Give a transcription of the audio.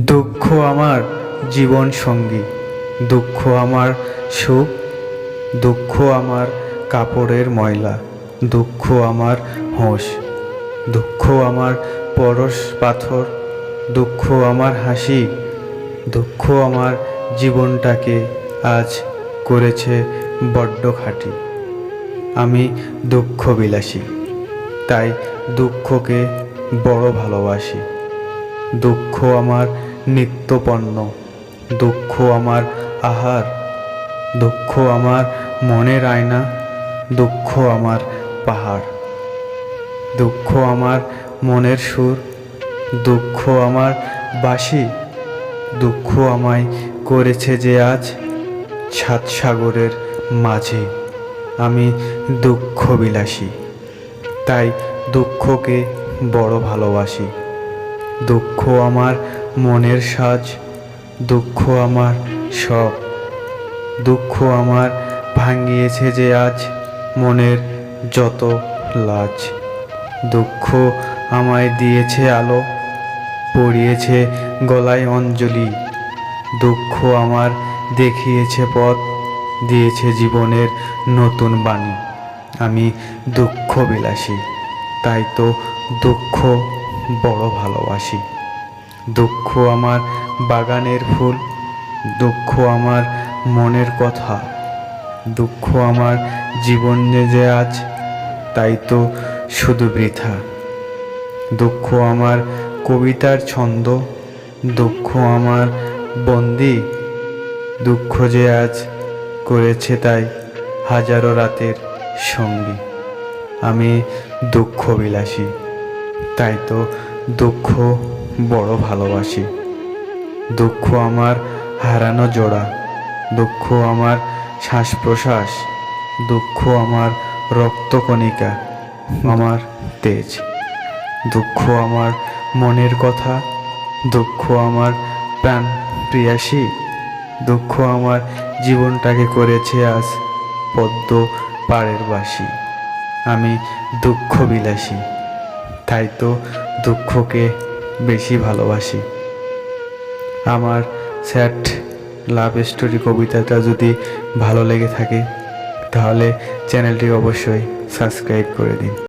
দুঃখ আমার জীবন সঙ্গী, দুঃখ আমার সুখ, দুঃখ আমার কাপড়ের ময়লা, দুঃখ আমার হোঁশ, দুঃখ আমার পরশ পাথর, দুঃখ আমার হাসি, দুঃখ আমার জীবনটাকে আজ করেছে বড্ড খাঁটি। আমি দুঃখ বিলাসী, তাই দুঃখকে বড় ভালোবাসি। দুঃখ আমার নিত্যপণ্য, দুঃখ আমার আহার, দুঃখ আমার মনের আয়না, দুঃখ আমার পাহাড়, দুঃখ আমার মনের সুর, দুঃখ আমার বাঁশি, দুঃখ আমায় করেছে যে আজ সাত সাগরের মাঝে। আমি দুঃখ বিলাসী, তাই দুঃখকে বড় ভালোবাসি। দুঃখ আমার মনের সাজ, দুঃখ আমার সব, দুঃখ আমার ভাঙিয়েছে যে আজ মনের যত লাজ। দুঃখ আমায় দিয়েছে আলো, পরিয়েছে গলায় অঞ্জলি, দুঃখ আমার দেখিয়েছে পথ, দিয়েছে জীবনের নতুন বাণী। আমি দুঃখ বিলাসী, তাই তো দুঃখ বড় ভালোবাসি। দুঃখ আমার বাগানের ফুল, দুঃখ আমার মনের কথা, দুঃখ আমার জীবনে যে আজ তাই তো শুধু বৃথা। দুঃখ আমার কবিতার ছন্দ, দুঃখ আমার বন্দি, দুঃখ যে আজ করেছে তাই হাজারো রাতের সঙ্গী। আমি দুঃখ বিলাসী, তাই তো দুঃখ বড় ভালোবাসি। দুঃখ আমার হারানো জোড়া, দুঃখ আমার শ্বাস প্রশ্বাস, দুঃখ আমার রক্তকণিকা, আমার তেজ, দুঃখ আমার মনের কথা, দুঃখ আমার প্রাণ প্রিয়াসী, দুঃখ আমার জীবনটাকে করেছে আজ পদ্ম পাড়ের বাসি। আমি দুঃখ বিলাসী, তাই তো দুঃখকে বেশি ভালোবাসি। আমার স্যাড লাভ স্টোরি কবিতাটা যদি ভালো লেগে থাকে তাহলে চ্যানেলটি অবশ্যই সাবস্ক্রাইব করে দিন।